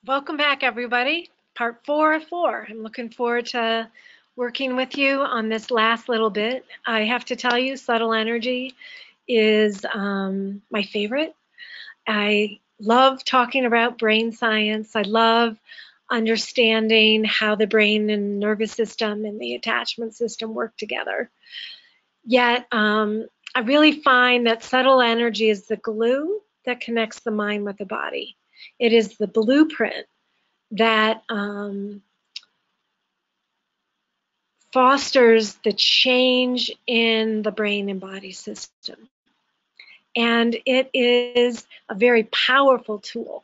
Welcome back, everybody. Part 4 of 4. I'm looking forward to working with you on this last little bit. I have to tell you, subtle energy is my favorite. I love talking about brain science. I love understanding how the brain and nervous system and the attachment system work together. Yet, I really find that subtle energy is the glue that connects the mind with the body. It is the blueprint that fosters the change in the brain and body system. And it is a very powerful tool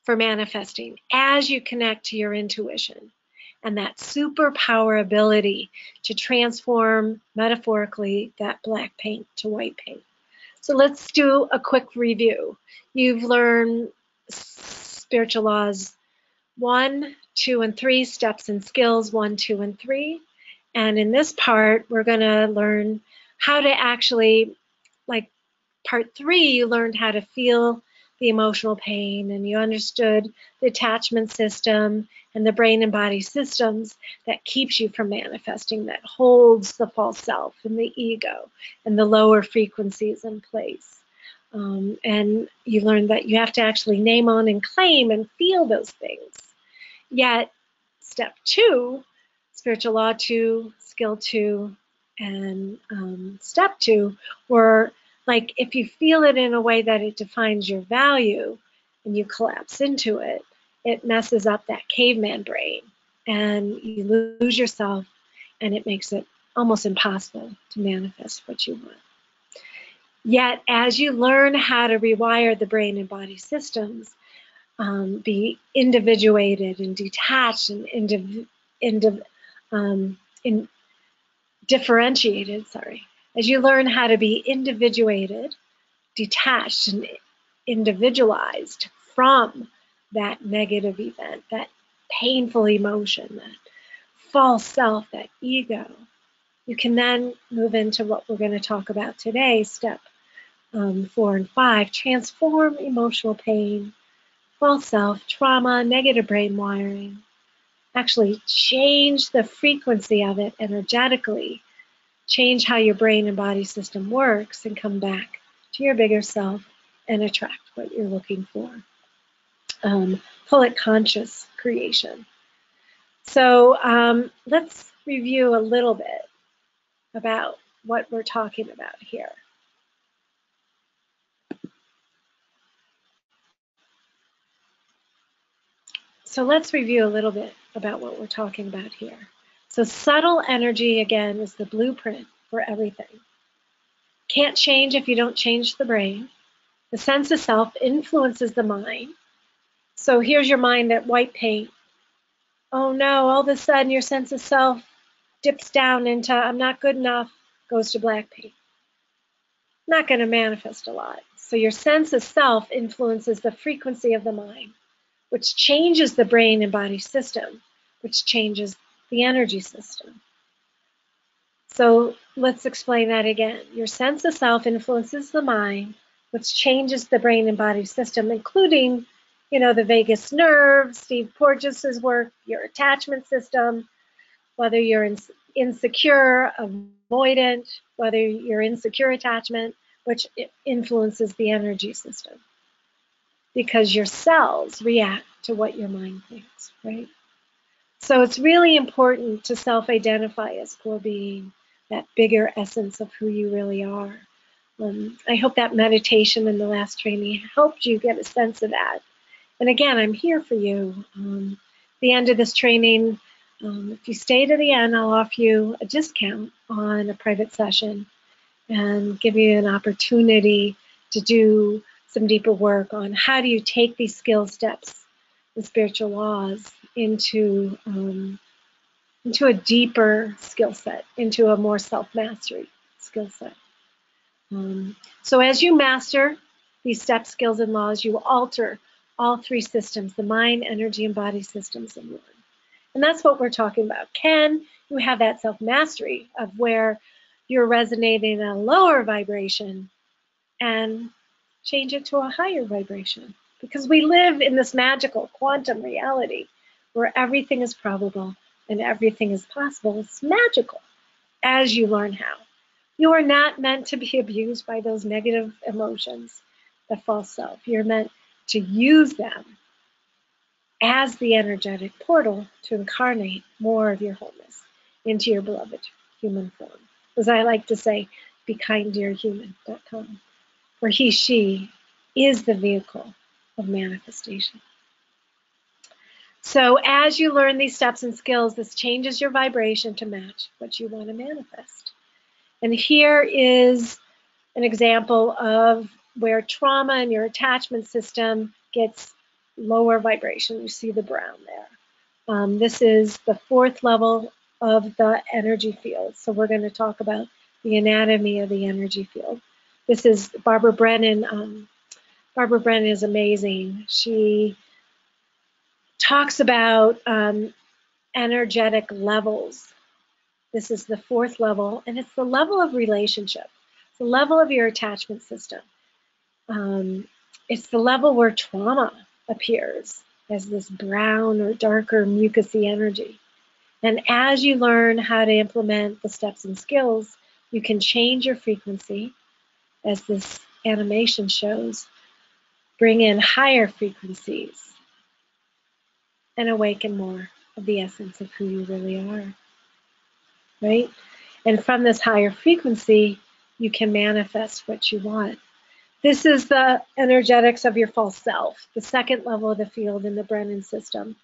for manifesting as you connect to your intuition and that superpower ability to transform, metaphorically, that black paint to white paint. So let's do a quick review. You've learned spiritual laws 1, 2, and 3, steps and skills 1, 2, and 3. And in this part, we're going to learn how to actually, like part 3, you learned how to feel the emotional pain and you understood the attachment system and the brain and body systems that keeps you from manifesting, that holds the false self and the ego and the lower frequencies in place. And you learned that you have to actually name, own, and claim and feel those things. Yet, step 2, spiritual law 2, skill 2, and step 2 were like if you feel it in a way that it defines your value and you collapse into it, it messes up that caveman brain and you lose yourself and it makes it almost impossible to manifest what you want. Yet, as you learn how to rewire the brain and body systems, be individuated and detached and differentiated, as you learn how to be individuated, detached, and individualized from that negative event, that painful emotion, that false self, that ego, you can then move into what we're going to talk about today, step 4 and 5, transform emotional pain, false self, trauma, negative brain wiring. Actually change the frequency of it energetically, change how your brain and body system works, and come back to your bigger self and attract what you're looking for. Call it conscious creation. So let's review a little bit about what we're talking about here. So let's review a little bit about what we're talking about here. So subtle energy, again, is the blueprint for everything. Can't change if you don't change the brain. The sense of self influences the mind. So here's your mind at white paint. Oh no, all of a sudden your sense of self dips down into I'm not good enough, goes to black paint. Not going to manifest a lot. So your sense of self influences the frequency of the mind, which changes the brain and body system, which changes the energy system. So let's explain that again. Your sense of self influences the mind, which changes the brain and body system, including, the vagus nerve, Steve Porges's work, your attachment system, whether you're insecure, avoidant, whether you're insecure attachment, which influences the energy system. Because your cells react to what your mind thinks, right? So it's really important to self-identify as core being, that bigger essence of who you really are. I hope that meditation in the last training helped you get a sense of that. And again, I'm here for you. The end of this training, if you stay to the end, I'll offer you a discount on a private session and give you an opportunity to do some deeper work on how do you take these skill steps and spiritual laws into a deeper skill set, into a more self-mastery skill set. So as you master these steps, skills, and laws, you will alter all 3 systems, the mind, energy, and body systems in one. And that's what we're talking about. Can you have that self-mastery of where you're resonating at a lower vibration and change it to a higher vibration? because we live in this magical quantum reality where everything is probable and everything is possible. It's magical as you learn how. You are not meant to be abused by those negative emotions, the false self. You're meant to use them as the energetic portal to incarnate more of your wholeness into your beloved human form. As I like to say, bekinddearhuman.com, where he, she is the vehicle of manifestation. So as you learn these steps and skills, this changes your vibration to match what you want to manifest. And here is an example of where trauma in your attachment system gets lower vibration. You see the brown there. This is the 4th level of the energy field. So we're going to talk about the anatomy of the energy field. This is Barbara Brennan. Barbara Brennan is amazing. She talks about energetic levels. This is the 4th level, and it's the level of relationship. It's the level of your attachment system. It's the level where trauma appears as this brown or darker mucusy energy. And as you learn how to implement the steps and skills, you can change your frequency, as this animation shows, bring in higher frequencies, and awaken more of the essence of who you really are, right? And from this higher frequency, you can manifest what you want. This is the energetics of your false self, the 2nd level of the field in the Brennan system.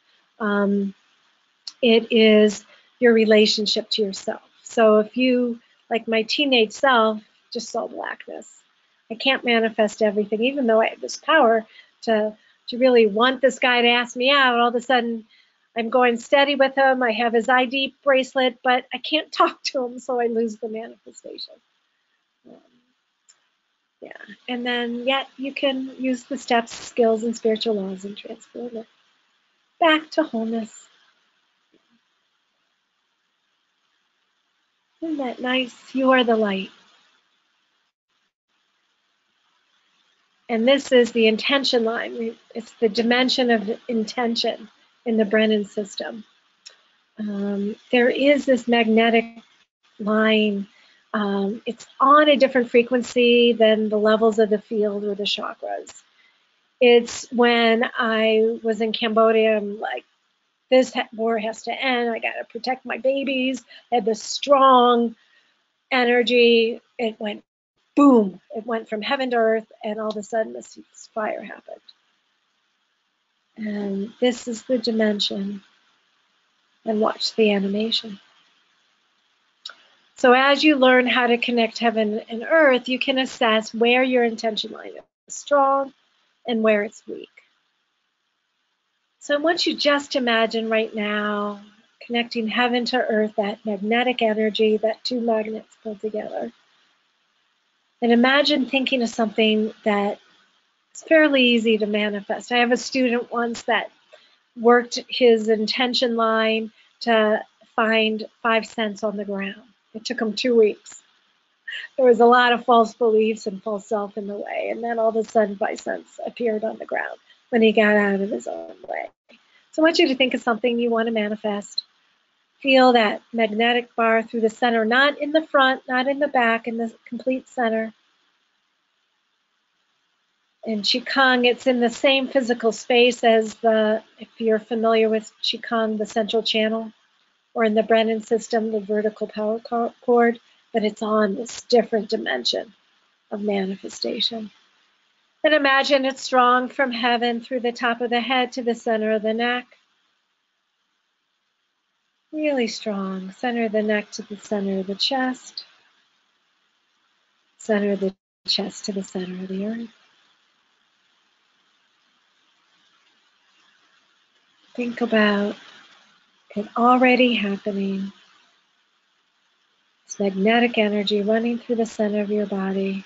It is your relationship to yourself. So if you, like my teenage self, just saw blackness, I can't manifest everything, even though I have this power to really want this guy to ask me out. All of a sudden, I'm going steady with him. I have his ID bracelet, but I can't talk to him, so I lose the manifestation. Yeah, and then yet you can use the steps, skills, and spiritual laws and transform it back to wholeness. Isn't that nice? You are the light. And this is the intention line. It's the dimension of intention in the Brennan system. There is this magnetic line. It's on a different frequency than the levels of the field or the chakras. It's when I was in Cambodia, I'm like, this war has to end. I got to protect my babies. I had this strong energy. It went boom. It went from heaven to earth, and all of a sudden this fire happened. And this is the dimension. And watch the animation. So as you learn how to connect heaven and earth, you can assess where your intention line is strong and where it's weak. So I want you just to imagine right now connecting heaven to earth, that magnetic energy that 2 magnets pull together. And imagine thinking of something that is fairly easy to manifest. I have a student once that worked his intention line to find 5 cents on the ground. It took him 2 weeks. There was a lot of false beliefs and false self in the way, and then all of a sudden 5 cents appeared on the ground when he got out of his own way. So I want you to think of something you want to manifest. Feel that magnetic bar through the center, not in the front, not in the back, in the complete center. In Qigong, it's in the same physical space as if you're familiar with Qigong, the central channel, or in the Brennan system, the vertical power cord, but it's on this different dimension of manifestation. And imagine it's strong from heaven through the top of the head to the center of the neck. Really strong. Center of the neck to the center of the chest. Center of the chest to the center of the earth. Think about it already happening. It's magnetic energy running through the center of your body.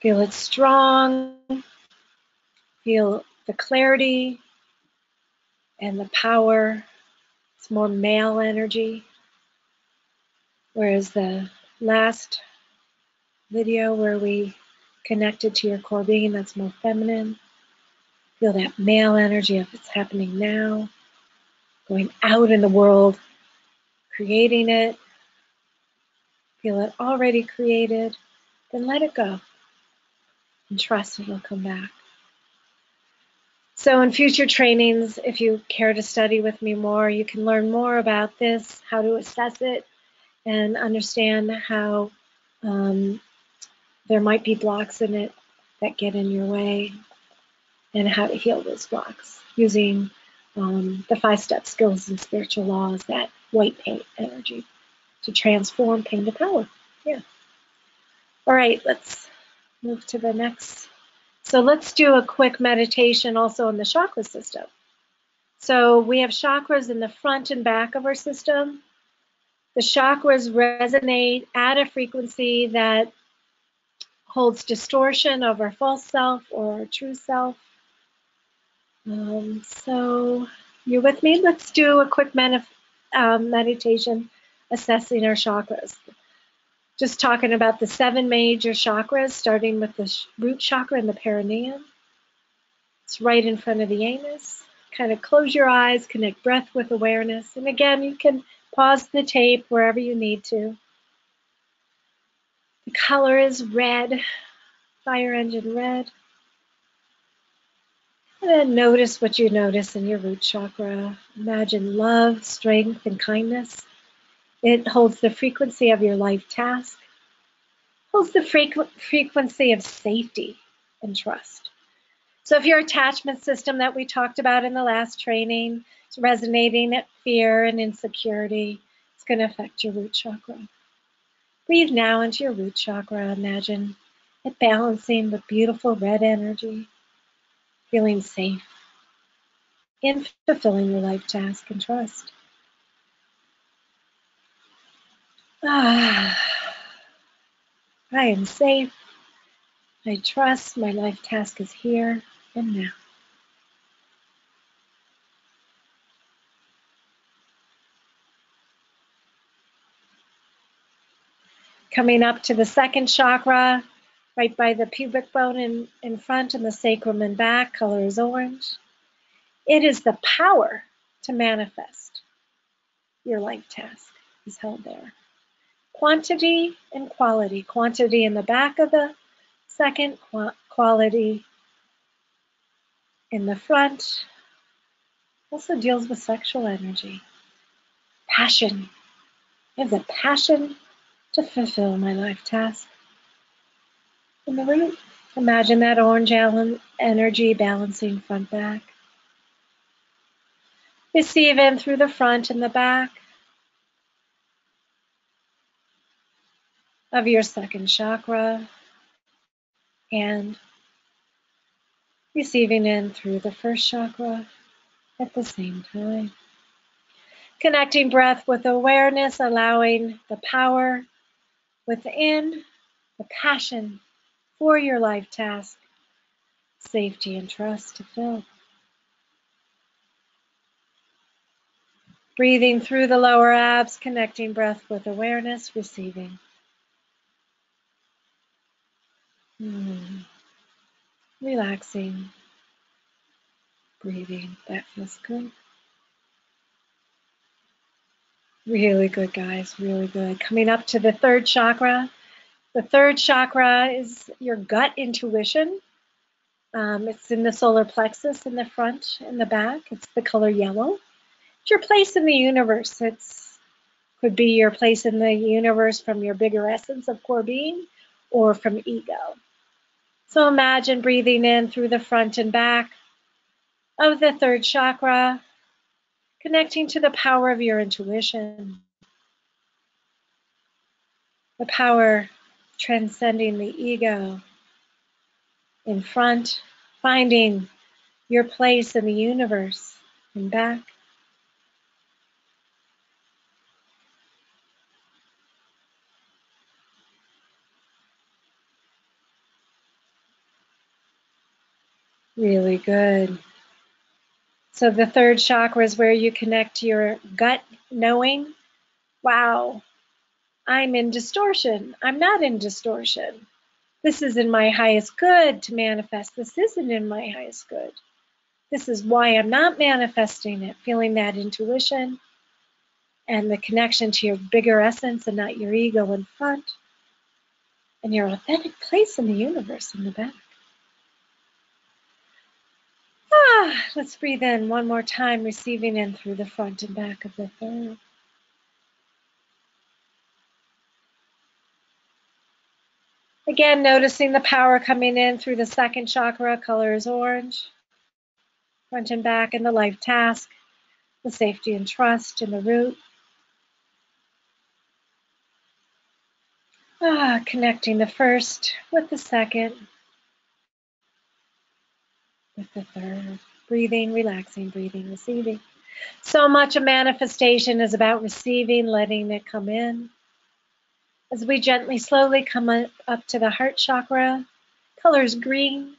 Feel it strong. Feel the clarity. and the power. It's more male energy, whereas the last video where we connected to your core being, that's more feminine. Feel that male energy of it's happening now, going out in the world, creating it. Feel it already created, then let it go and trust it'll come back. So in future trainings, if you care to study with me more, you can learn more about this, how to assess it, and understand how there might be blocks in it that get in your way, and how to heal those blocks using the 5-step skills and spiritual laws, that white paint energy, to transform pain to power. Yeah. All right, let's move to the next. So let's do a quick meditation also on the chakra system. So we have chakras in the front and back of our system. The chakras resonate at a frequency that holds distortion of our false self or our true self. So you're with me? Let's do a quick meditation assessing our chakras. Just talking about the 7 major chakras, starting with the root chakra in the perineum. It's right in front of the anus. Kind of close your eyes, connect breath with awareness. And again, you can pause the tape wherever you need to. The color is red, fire engine red. And then notice what you notice in your root chakra. Imagine love, strength, and kindness. It holds the frequency of your life task. Holds the frequency of safety and trust. So if your attachment system that we talked about in the last training is resonating at fear and insecurity, it's going to affect your root chakra. Breathe now into your root chakra. Imagine it balancing with beautiful red energy, feeling safe in fulfilling your life task and trust. I am safe. I trust my life task is here and now. Coming up to the second chakra, right by the pubic bone in front and the sacrum in back, color is orange. It is the power to manifest your life task is held there. Quantity and quality. Quantity in the back of the second, quality in the front. Also deals with sexual energy. Passion. I have the passion to fulfill my life task. In the root, imagine that orange energy balancing front back. Receive in through the front and the back of your second chakra, and receiving in through the first chakra at the same time. Connecting breath with awareness, allowing the power within, the passion for your life task, safety and trust to fill. Breathing through the lower abs, connecting breath with awareness, receiving. Relaxing, breathing. That feels good. Really good, guys, really good. Coming up to the third chakra. The third chakra is your gut intuition. It's in the solar plexus in the front and the back. It's the color yellow. It's your place in the universe. Could be your place in the universe from your bigger essence of core being or from ego. So imagine breathing in through the front and back of the third chakra, connecting to the power of your intuition. The power transcending the ego in front, finding your place in the universe and back. Really good. So the third chakra is where you connect to your gut knowing, wow, I'm in distortion. I'm not in distortion. This is in my highest good to manifest. This isn't in my highest good. This is why I'm not manifesting it, feeling that intuition and the connection to your bigger essence and not your ego in front, and your authentic place in the universe in the back. Let's breathe in one more time, receiving in through the front and back of the third. Again, noticing the power coming in through the second chakra, color is orange. Front and back in the life task, the safety and trust in the root. Connecting the first with the second, with the third. Breathing, relaxing, breathing, receiving. So much of manifestation is about receiving, letting it come in. As we gently, slowly come up to the heart chakra, color is green.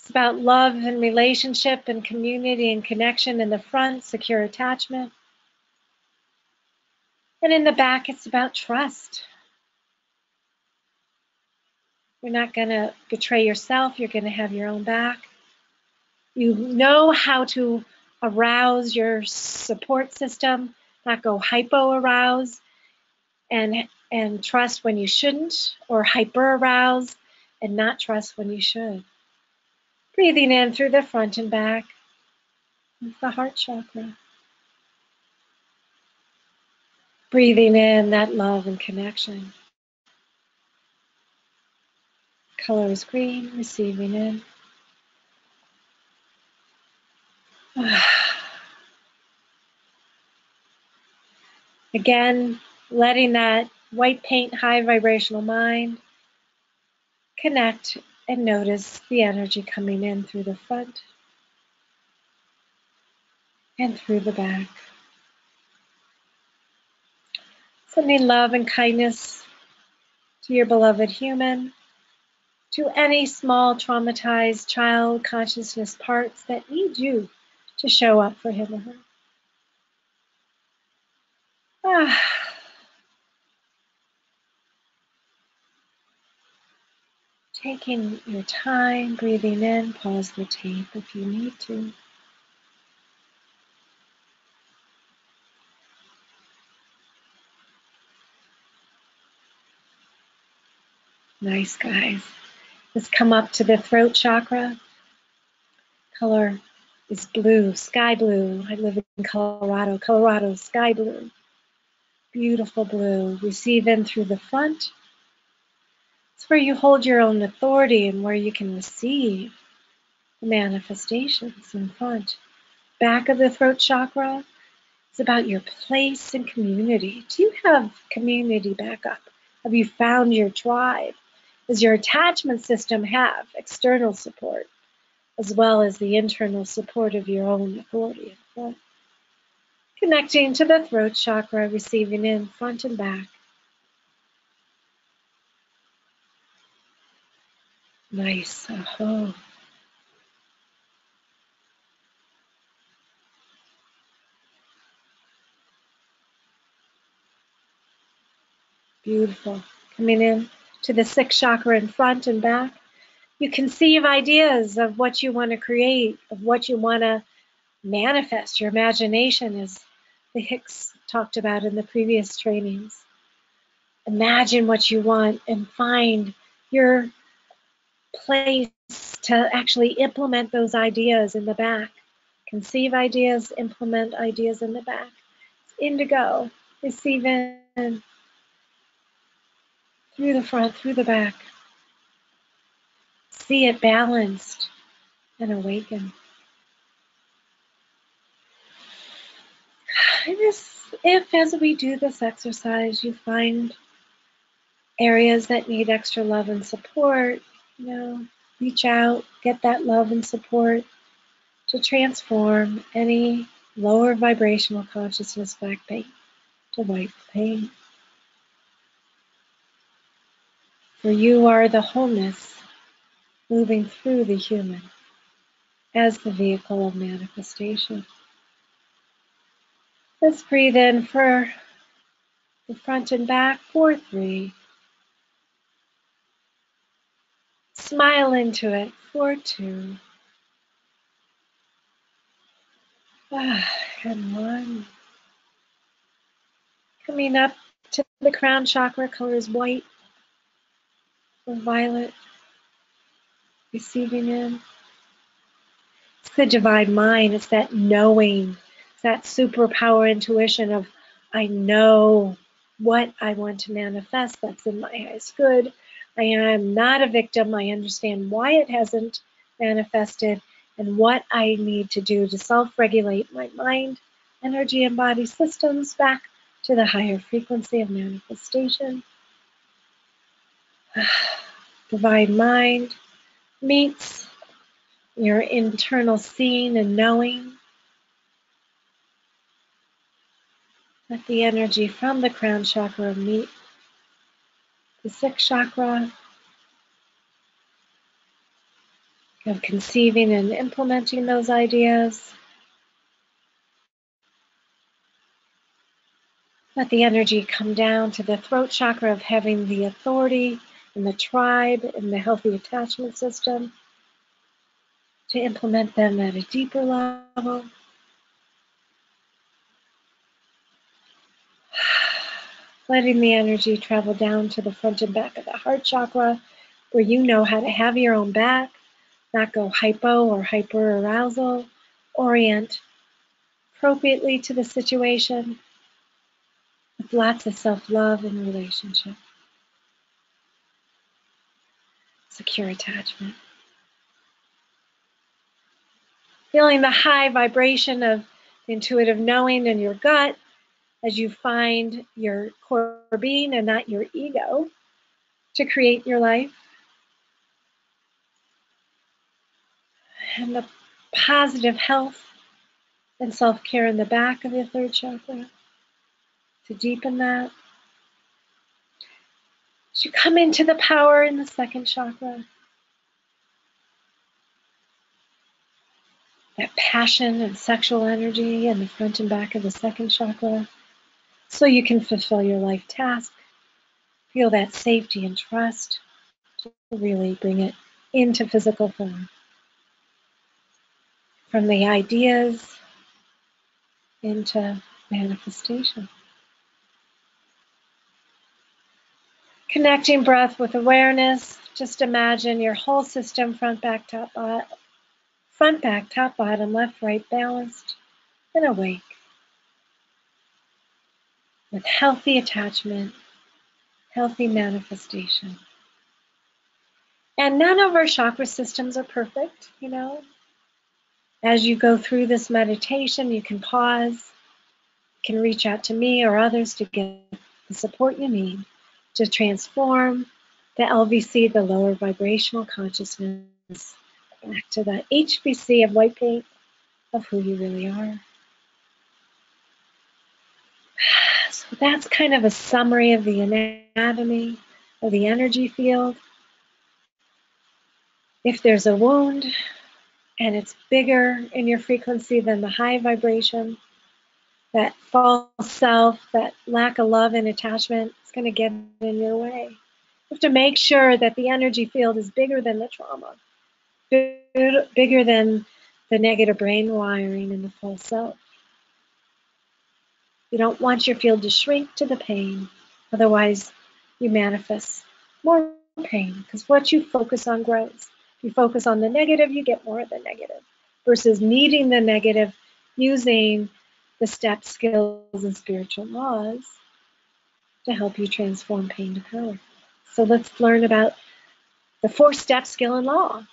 It's about love and relationship and community and connection in the front, secure attachment. And in the back, it's about trust. You're not going to betray yourself. You're going to have your own back. You know how to arouse your support system, not go hypo-arouse, and trust when you shouldn't, or hyper-arouse and not trust when you should. Breathing in through the front and back of the heart chakra. Breathing in that love and connection. Color is green, receiving in. Again, letting that white paint, high vibrational mind connect and notice the energy coming in through the front and through the back. Sending love and kindness to your beloved human, to any small traumatized child consciousness parts that need you to show up for him or her. Taking your time, breathing in, pause the tape if you need to. Nice, guys. Let's come up to the throat chakra. Color is blue, sky blue. I live in Colorado, sky blue. Beautiful blue. Receive in through the front. It's where you hold your own authority and where you can receive the manifestations in front. Back of the throat chakra is about your place in community. Do you have community backup? Have you found your tribe? Does your attachment system have external support as well as the internal support of your own authority in front? Connecting to the throat chakra, receiving in front and back. Nice. Oh. Beautiful. Coming in to the sixth chakra in front and back. You conceive ideas of what you want to create, of what you want to manifest. Your imagination, as the Hicks talked about in the previous trainings. Imagine what you want and find your place to actually implement those ideas in the back. Conceive ideas, implement ideas in the back. It's indigo. Receive in through the front, through the back. See it balanced and awaken. If as we do this exercise, you find areas that need extra love and support, reach out, get that love and support to transform any lower vibrational consciousness back pain to white pain. For you are the wholeness moving through the human as the vehicle of manifestation. Let's breathe in for the front and back for 3. Smile into it for 2. And 1. Coming up to the crown chakra, colors white or violet. Receiving in. It's the divine mind. It's that knowing. It's that superpower intuition of, I know what I want to manifest. That's in my highest good. I am not a victim. I understand why it hasn't manifested and what I need to do to self-regulate my mind, energy, and body systems back to the higher frequency of manifestation. Divine mind meets your internal seeing and knowing. Let the energy from the crown chakra meet the 6th chakra of conceiving and implementing those ideas. Let the energy come down to the throat chakra of having the authority in the tribe, in the healthy attachment system, to implement them at a deeper level. Letting the energy travel down to the front and back of the heart chakra, where you know how to have your own back, not go hypo or hyper arousal, orient appropriately to the situation with lots of self-love and relationship. Secure attachment. Feeling the high vibration of intuitive knowing in your gut as you find your core being and not your ego to create your life. And the positive health and self-care in the back of the 3rd chakra to deepen that. As you come into the power in the 2nd chakra, that passion and sexual energy in the front and back of the 2nd chakra, so you can fulfill your life task, feel that safety and trust to really bring it into physical form. From the ideas into manifestation. Connecting breath with awareness, just imagine your whole system, front, back, top, bottom, left, right, balanced and awake. With healthy attachment, healthy manifestation. And none of our chakra systems are perfect, you know. As you go through this meditation, you can pause, you can reach out to me or others to get the support you need to transform the LVC, the lower vibrational consciousness, back to the HVC of white paint of who you really are. So that's kind of a summary of the anatomy of the energy field. If there's a wound and it's bigger in your frequency than the high vibration, that false self, that lack of love and attachment is going to get in your way. You have to make sure that the energy field is bigger than the trauma, bigger than the negative brain wiring in the false self. You don't want your field to shrink to the pain, otherwise you manifest more pain, because what you focus on grows. If you focus on the negative, you get more of the negative, versus meeting the negative using the steps, skills, and spiritual laws to help you transform pain to power. So let's learn about the 4-step skill and law.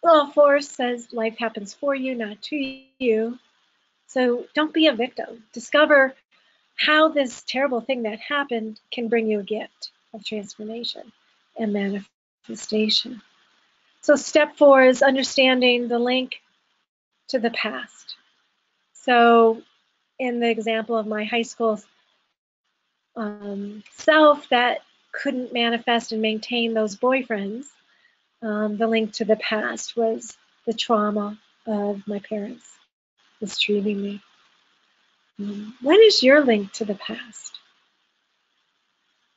Law 4 says life happens for you, not to you. So don't be a victim. Discover how this terrible thing that happened can bring you a gift of transformation and manifestation. So step 4 is understanding the link to the past. So in the example of my high school self that couldn't manifest and maintain those boyfriends, the link to the past was the trauma of my parents mistreating me. What is your link to the past?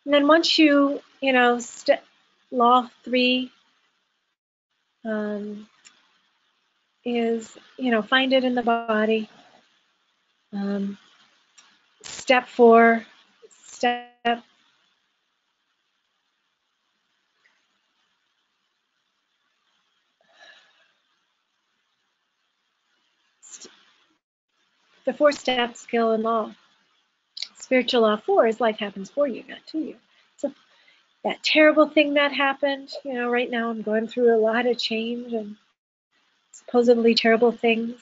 And then once you law 3 is, find it in the body. Step 4, the 4-step skill and law. Spiritual law 4 is life happens for you, not to you. So that terrible thing that happened, right now I'm going through a lot of change and supposedly terrible things.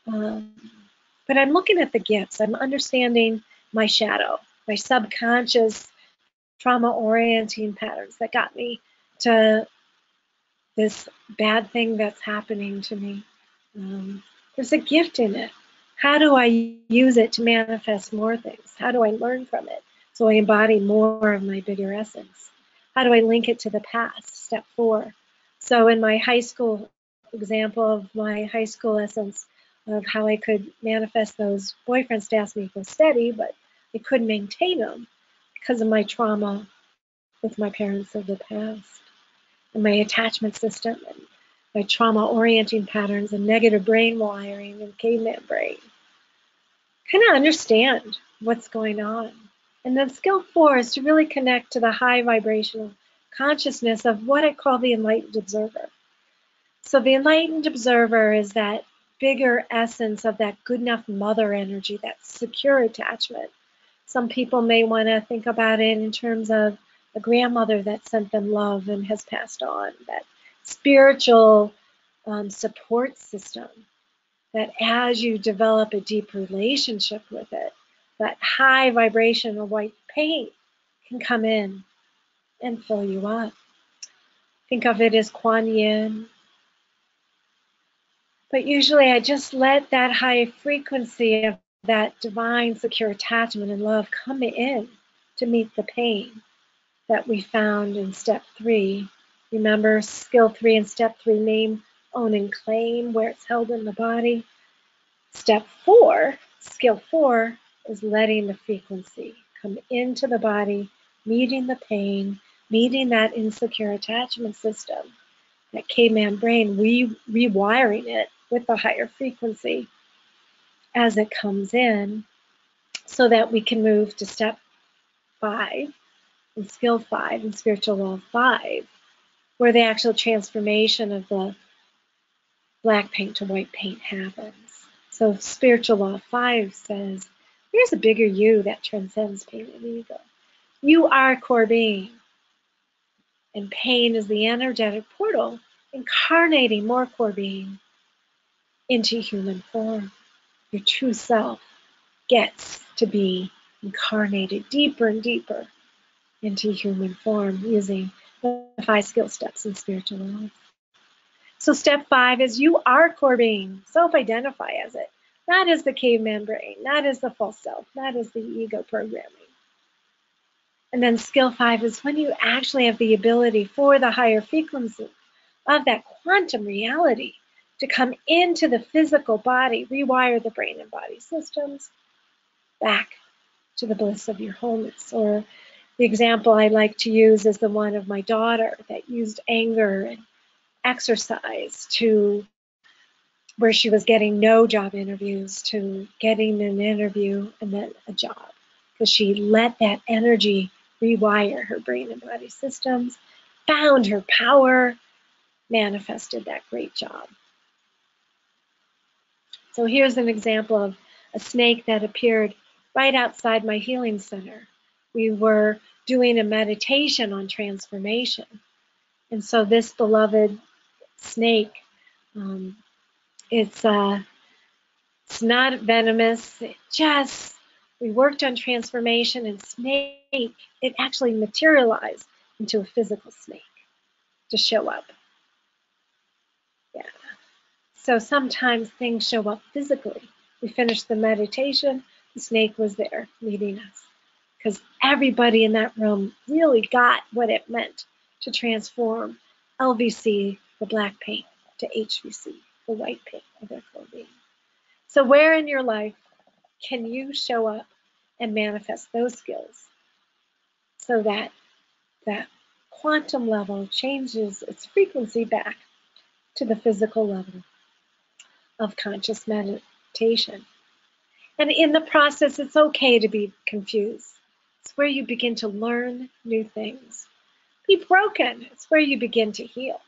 But I'm looking at the gifts. I'm understanding my shadow, my subconscious trauma-orienting patterns that got me to this bad thing that's happening to me. There's a gift in it. How do I use it to manifest more things? How do I learn from it so I embody more of my bigger essence? How do I link it to the past? Step 4. So in my high school example of my high school essence of how I could manifest those boyfriends to ask me to go steady, but I couldn't maintain them because of my trauma with my parents of the past and my attachment system and my trauma orienting patterns and negative brain wiring and caveman brain. Kind of understand what's going on. And then skill 4 is to really connect to the high vibrational consciousness of what I call the enlightened observer. So the enlightened observer is that bigger essence of that good enough mother energy, that secure attachment. Some people may want to think about it in terms of a grandmother that sent them love and has passed on, that spiritual support system, that as you develop a deep relationship with it, that high vibration of white paint can come in and fill you up. Think of it as Kuan Yin. But usually I just let that high frequency of that divine secure attachment and love come in to meet the pain that we found in step 3. Remember, skill 3 and step 3, name, own, and claim, where it's held in the body. Step 4, skill 4, is letting the frequency come into the body, meeting the pain, meeting that insecure attachment system, that caveman brain, rewiring it with the higher frequency as it comes in so that we can move to step 5 and skill 5 and spiritual law 5, where the actual transformation of the black paint to white paint happens. So spiritual law 5 says, here's a bigger you that transcends pain and ego. You are core being. And pain is the energetic portal incarnating more core being into human form. Your true self gets to be incarnated deeper and deeper into human form using the 5 skill steps in spiritual life. So step 5 is you are core being. Self-identify as it. Not as the caveman brain, not as the false self, not as the ego programming. And then skill 5 is when you actually have the ability for the higher frequency of that quantum reality to come into the physical body, rewire the brain and body systems back to the bliss of your wholeness. Or the example I like to use is the one of my daughter that used anger and exercise to where she was getting no job interviews to getting an interview and then a job, because she let that energy rewire her brain and body systems, found her power, manifested that great job. So here's an example of a snake that appeared right outside my healing center. We were doing a meditation on transformation. And so this beloved snake, it's not venomous. We worked on transformation, and snake, it actually materialized into a physical snake to show up. Yeah. So sometimes things show up physically. We finished the meditation, the snake was there meeting us, because everybody in that room really got what it meant to transform LVC, the black paint, to HVC, the white paint of their clothing. So where in your life can you show up and manifest those skills so that that quantum level changes its frequency back to the physical level of conscious meditation? And in the process, it's okay to be confused. It's where you begin to learn new things. Be broken. It's where you begin to heal.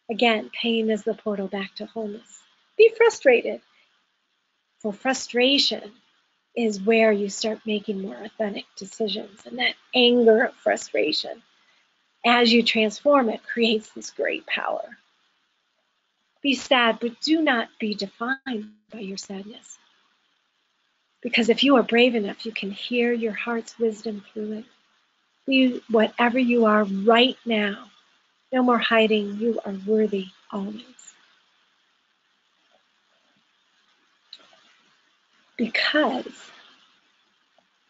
Again, pain is the portal back to wholeness. Be frustrated. For frustration is where you start making more authentic decisions. And that anger of frustration, as you transform it, creates this great power. Be sad, but do not be defined by your sadness. Because if you are brave enough, you can hear your heart's wisdom through it. Be whatever you are right now. No more hiding. You are worthy always. Because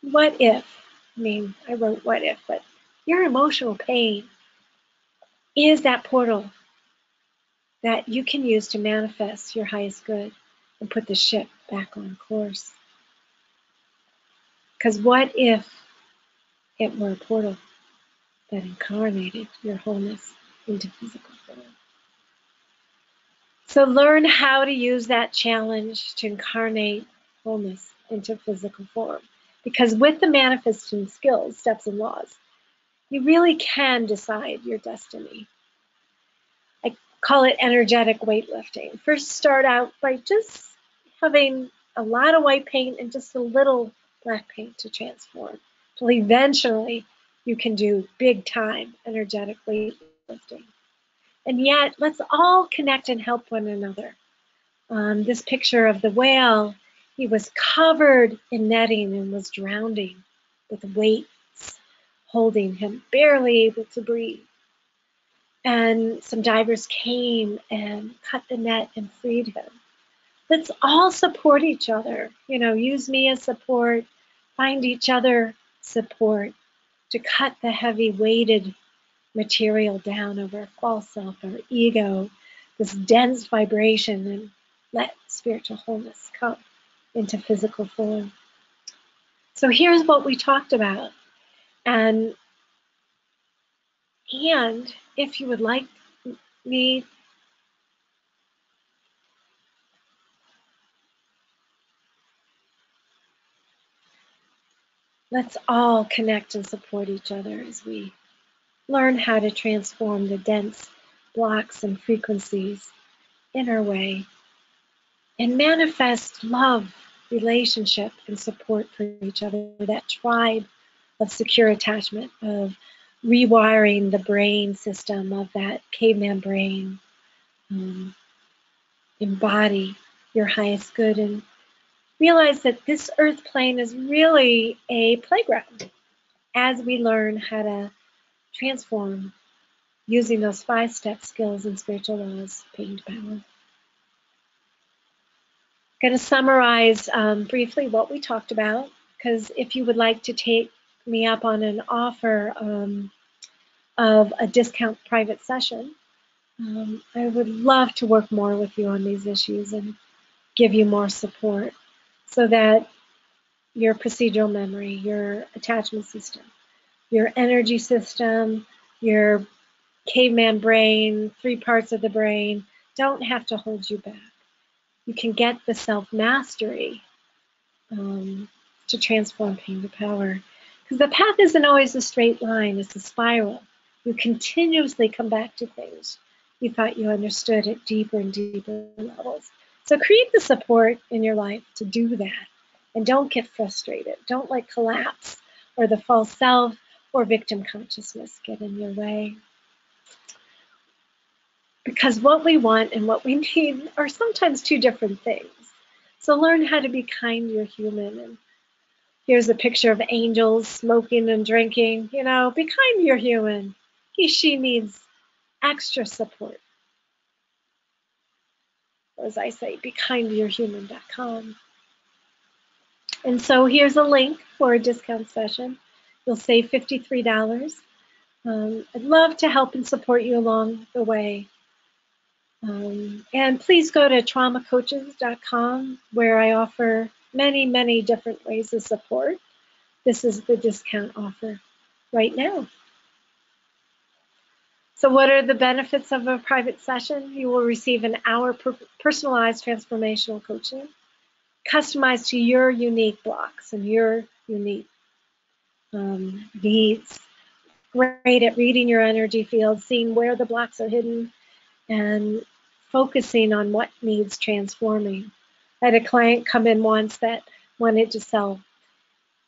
what if, I wrote what if, but your emotional pain is that portal that you can use to manifest your highest good and put the ship back on course. Because what if it were a portal that incarnated your wholeness into physical form? So learn how to use that challenge to incarnate wholeness into physical form. Because with the manifesting skills, steps, and laws, you really can decide your destiny. I call it energetic weightlifting. First, start out by just having a lot of white paint and just a little black paint to transform. Till eventually you can do big time energetic weightlifting. And yet, let's all connect and help one another. This picture of the whale, he was covered in netting and was drowning with weights holding him, barely able to breathe. And some divers came and cut the net and freed him. Let's all support each other. Use me as support, find each other support to cut the heavy weighted material down of our false self, our ego, this dense vibration, and let spiritual wholeness come into physical form. So here's what we talked about. And if you would like me let's all connect and support each other as we learn how to transform the dense blocks and frequencies in our way and manifest love, relationship, and support for each other, that tribe of secure attachment, of rewiring the brain system of that caveman brain. Embody your highest good and realize that this earth plane is really a playground as we learn how to transform using those 5-step skills and spiritual laws, pain to power. I'm going to summarize briefly what we talked about, because if you would like to take me up on an offer of a discount private session, I would love to work more with you on these issues and give you more support so that your procedural memory, your attachment system, your energy system, your caveman brain, 3 parts of the brain, don't have to hold you back. You can get the self-mastery to transform pain to power. Because the path isn't always a straight line, it's a spiral. You continuously come back to things you thought you understood at deeper and deeper levels. So create the support in your life to do that. And don't get frustrated. Don't let collapse or the false self or victim consciousness get in your way. Because what we want and what we need are sometimes 2 different things. So learn how to be kind, you're human. And here's a picture of angels smoking and drinking. Be kind, you're human. He, she needs extra support. As I say, bekindtoyourhuman.com. And so here's a link for a discount session. You'll save $53. I'd love to help and support you along the way. And please go to traumacoaches.com, where I offer many, many different ways of support. This is the discount offer right now. So what are the benefits of a private session? You will receive an hour personalized transformational coaching, customized to your unique blocks and your unique needs. Great at reading your energy field, seeing where the blocks are hidden, and focusing on what needs transforming. I had a client come in once that wanted to sell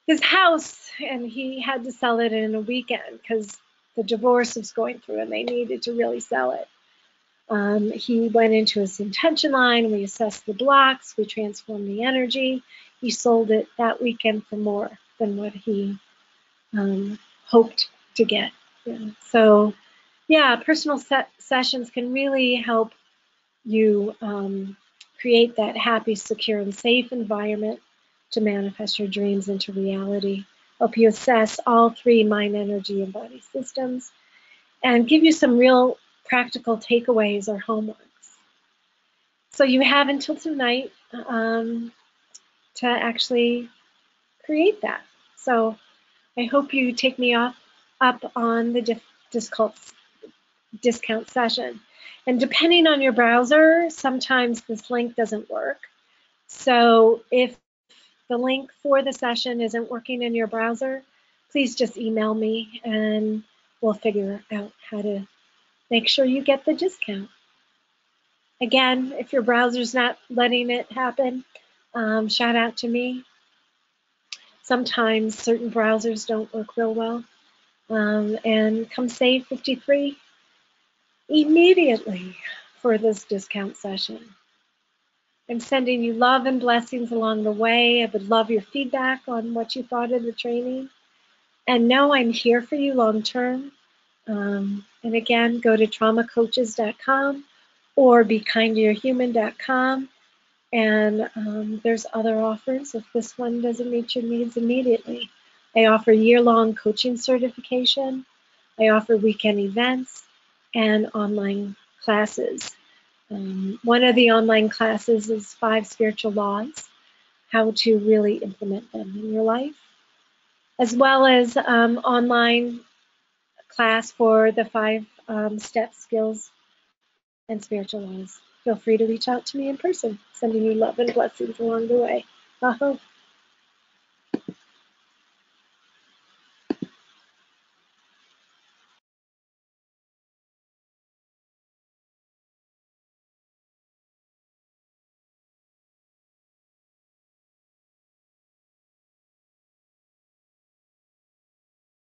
his house, and he had to sell it in a weekend because the divorce was going through and they needed to really sell it. He went into his intention line, we assessed the blocks, we transformed the energy. He sold it that weekend for more than what he hoped to get. Yeah. So yeah, personal sessions can really help you create that happy, secure, and safe environment to manifest your dreams into reality, help you assess all three mind, energy, and body systems, and give you some real practical takeaways or homeworks. So you have until tonight to actually create that. So I hope you take me up on the discount session. And depending on your browser, sometimes this link doesn't work. So if the link for the session isn't working in your browser, please just email me and we'll figure out how to make sure you get the discount. Again, if your browser's not letting it happen, shout out to me. Sometimes certain browsers don't work real well. And come save 53 immediately for this discount session. I'm sending you love and blessings along the way. I would love your feedback on what you thought of the training. And know I'm here for you long term. And again, go to traumacoaches.com or bekindtoyourhuman.com. And there's other offers if this one doesn't meet your needs immediately. I offer year-long coaching certification. I offer weekend events and online classes. One of the online classes is 5 spiritual laws, how to really implement them in your life, as well as online class for the 5 step skills and spiritual laws. Feel free to reach out to me in person. Sending you love and blessings along the way. Aho.